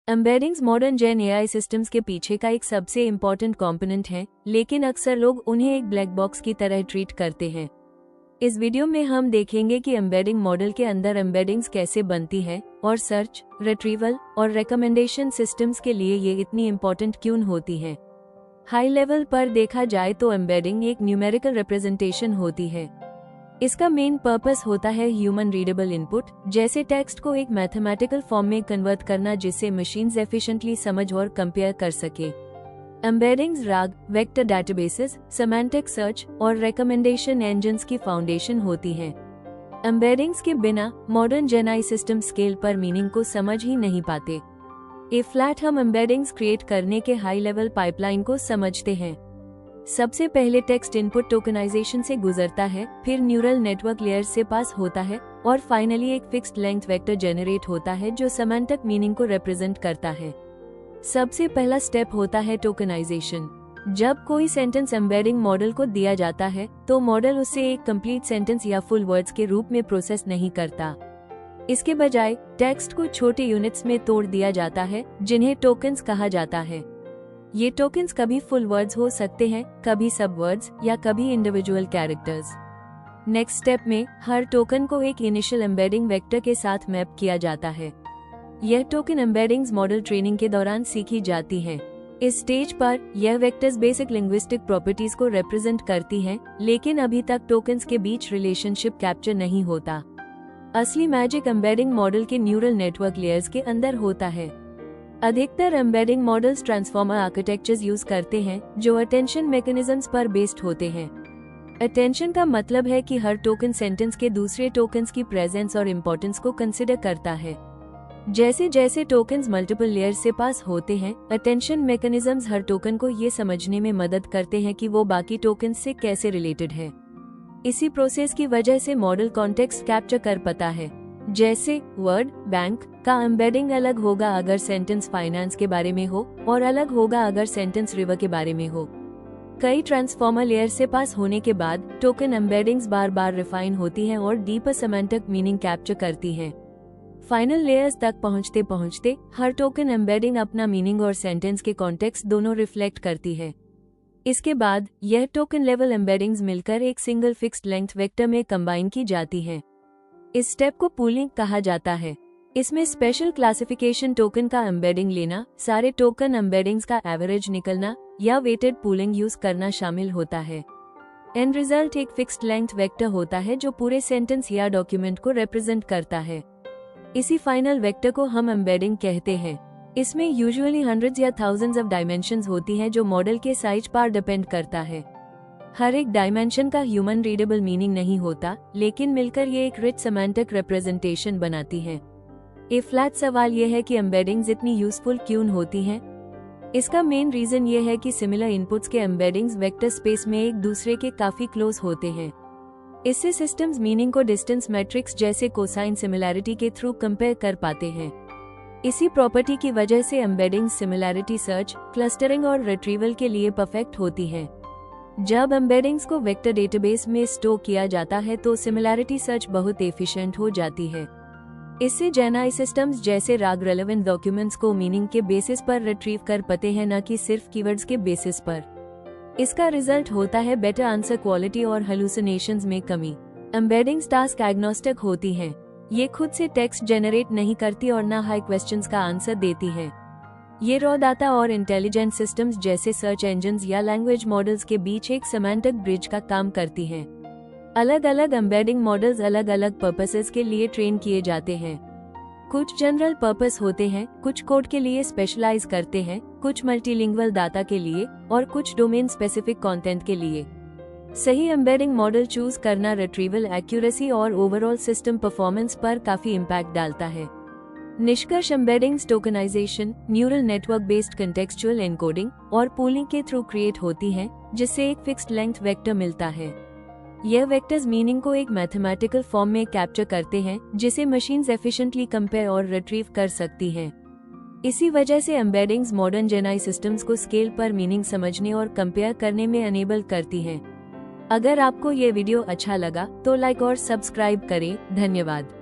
Embeddings modern जेन AI systems के पीछे का एक सबसे इम्पोर्टेंट कंपोनेंट है, लेकिन अक्सर लोग उन्हें एक ब्लैक बॉक्स की तरह ट्रीट करते हैं। इस वीडियो में हम देखेंगे कि एम्बेडिंग मॉडल के अंदर एम्बेडिंग्स कैसे बनती है और सर्च, रिट्रीवल और रिकमेंडेशन सिस्टम्स के लिए ये इतनी इम्पोर्टेंट क्यों होती है। हाई लेवल पर देखा जाए तो एम्बेडिंग एक न्यूमेरिकल रिप्रेजेंटेशन होती है। इसका मेन पर्पस होता है ह्यूमन रीडेबल इनपुट, जैसे टेक्स्ट को एक मैथमेटिकल फॉर्म में कन्वर्ट करना जिससे मशीन्स एफिशिएंटली समझ और कंपेयर कर सके। एम्बेडिंग्स राग, वेक्टर डेटाबेसेस, सेमांटिक सर्च और रिकमेंडेशन इंजन्स की फाउंडेशन होती है। एम्बेडिंग्स के बिना मॉडर्न जेन सिस्टम स्केल पर मीनिंग को समझ ही नहीं पाते। फ्लैट हम एम्बेडिंग्स क्रिएट करने के हाई लेवल पाइपलाइन को समझते हैं। सबसे पहले टेक्स्ट इनपुट टोकनाइजेशन से गुजरता है, फिर न्यूरल नेटवर्क लेयर से पास होता है और फाइनली एक फिक्स्ड लेंथ वेक्टर जनरेट होता है जो सेमांटिक मीनिंग को रिप्रेजेंट करता है। सबसे पहला स्टेप होता है टोकनाइजेशन। जब कोई सेंटेंस एम्बेडिंग मॉडल को दिया जाता है तो मॉडल उसे एक कंप्लीट सेंटेंस या फुल वर्ड्स के रूप में प्रोसेस नहीं करता। इसके बजाय टेक्स्ट को छोटे यूनिट्स में तोड़ दिया जाता है जिन्हें टोकन्स कहा जाता है। ये टोकन्स कभी फुल वर्ड्स हो सकते हैं, कभी सब वर्ड्स या कभी इंडिविजुअल कैरेक्टर्स। नेक्स्ट स्टेप में हर टोकन को एक इनिशियल एम्बेडिंग वेक्टर के साथ मैप किया जाता है। यह टोकन एम्बेडिंग्स मॉडल ट्रेनिंग के दौरान सीखी जाती है। इस स्टेज पर यह वेक्टर्स बेसिक लिंग्विस्टिक प्रॉपर्टीज को रिप्रेजेंट करती हैं, लेकिन अभी तक टोकन्स के बीच रिलेशनशिप कैप्चर नहीं होता। असली मैजिक एम्बेडिंग मॉडल के न्यूरल नेटवर्क लेयर्स के अंदर होता है। अधिकतर embedding models transformer architectures use करते हैं जो अटेंशन मैकेनिज्म्स पर बेस्ड होते हैं। अटेंशन का मतलब है कि हर टोकन सेंटेंस के दूसरे टोकन्स की प्रेजेंस और इम्पोर्टेंस को कंसिडर करता है। जैसे जैसे टोकन्स मल्टीपल लेयर से पास होते हैं, अटेंशन मैकेनिज्म्स हर टोकन को ये समझने में मदद करते हैं कि वो बाकी टोकन्स से कैसे रिलेटेड है। इसी प्रोसेस की वजह से मॉडल कॉन्टेक्स्ट कैप्चर कर पाता है। जैसे वर्ड बैंक का एम्बेडिंग अलग होगा अगर सेंटेंस फाइनेंस के बारे में हो और अलग होगा अगर सेंटेंस रिवर के बारे में हो। कई ट्रांसफॉर्मर लेयर से पास होने के बाद टोकन एम्बेडिंग्स बार बार रिफाइन होती हैं और डीपर सेमांटिक मीनिंग कैप्चर करती हैं। फाइनल लेयर्स तक पहुंचते पहुंचते हर टोकन एम्बेडिंग अपना मीनिंग और सेंटेंस के कॉन्टेक्स्ट दोनों रिफ्लेक्ट करती है। इसके बाद यह टोकन लेवल एम्बेडिंग्स मिलकर एक सिंगल फिक्स्ड लेंथ वेक्टर में कंबाइन की जाती है। इस स्टेप को पूलिंग कहा जाता है। इसमें स्पेशल क्लासिफिकेशन टोकन का एम्बेडिंग लेना, सारे टोकन एम्बेडिंग्स का एवरेज निकलना या वेटेड पूलिंग यूज करना शामिल होता है। एंड रिजल्ट एक फिक्स्ड लेंथ वेक्टर होता है जो पूरे सेंटेंस या डॉक्यूमेंट को रिप्रेजेंट करता है। इसी फाइनल वेक्टर को हम एम्बेडिंग कहते हैं। इसमें यूजुअली हंड्रेड्स या थाउजेंड्स ऑफ डायमेंशंस होती हैं जो मॉडल के साइज पर डिपेंड करता है। हर एक डायमेंशन का ह्यूमन रीडेबल मीनिंग नहीं होता, लेकिन मिलकर ये एक रिच सेमांटिक रिप्रेजेंटेशन बनाती है। फ्लैट सवाल यह है कि एम्बेडिंग्स इतनी यूजफुल क्यों होती हैं? इसका मेन रीजन ये है कि सिमिलर इनपुट्स के एम्बेडिंग्स वेक्टर स्पेस में एक दूसरे के काफी क्लोज होते हैं। इससे सिस्टम्स मीनिंग को डिस्टेंस मैट्रिक्स जैसे कोसाइन सिमिलैरिटी के थ्रू कंपेयर कर पाते हैं। इसी प्रॉपर्टी की वजह से एम्बेडिंग्स सिमिलैरिटी सर्च, क्लस्टरिंग और रिट्रीवल के लिए परफेक्ट होती है। जब एम्बेडिंग्स को वेक्टर डेटाबेस में स्टोर किया जाता है तो सिमिलैरिटी सर्च बहुत एफिशिएंट हो जाती है। इससे जेन सिस्टम्स जैसे राग रेलेवेंट डॉक्यूमेंट्स को मीनिंग के बेसिस पर रिट्रीव कर पाते हैं, न कि सिर्फ कीवर्ड्स के बेसिस पर। इसका रिजल्ट होता है बेटर आंसर क्वालिटी और हेलुसिनेशंस में कमी। एम्बेडिंग्स टास्क एग्नोस्टिक होती हैं। ये खुद से टेक्स्ट जनरेट नहीं करती और ना हाई क्वेश्चंस का आंसर देती है। ये रॉ डाटा और इंटेलिजेंट सिस्टम्स जैसे सर्च इंजन्स या लैंग्वेज मॉडल्स के बीच एक सेमांटिक ब्रिज का काम करती हैं। अलग अलग एम्बेडिंग मॉडल्स अलग अलग पर्पसेस के लिए ट्रेन किए जाते हैं। कुछ जनरल पर्पस होते हैं, कुछ कोड के लिए स्पेशलाइज करते हैं, कुछ मल्टीलिंगुअल डाटा के लिए और कुछ डोमेन स्पेसिफिक कंटेंट के लिए। सही एम्बेडिंग मॉडल चूज करना रिट्रीवल एक्यूरेसी और ओवरऑल सिस्टम परफॉर्मेंस पर काफी इम्पैक्ट डालता है। निष्कर्ष embeddings tokenization, neural network based contextual encoding और पूलिंग के थ्रू क्रिएट होती हैं, जिससे एक फिक्स्ड लेंथ वेक्टर मिलता है। यह वेक्टर्स मीनिंग को एक मैथमेटिकल फॉर्म में कैप्चर करते हैं जिसे मशीन्स एफिशिएंटली कंपेयर और रिट्रीव कर सकती हैं। इसी वजह से एम्बेडिंग्स मॉडर्न जेन सिस्टम्स को स्केल पर मीनिंग समझने और कंपेयर करने में अनेबल करती हैं। अगर आपको ये वीडियो अच्छा लगा तो लाइक और सब्सक्राइब करें। धन्यवाद।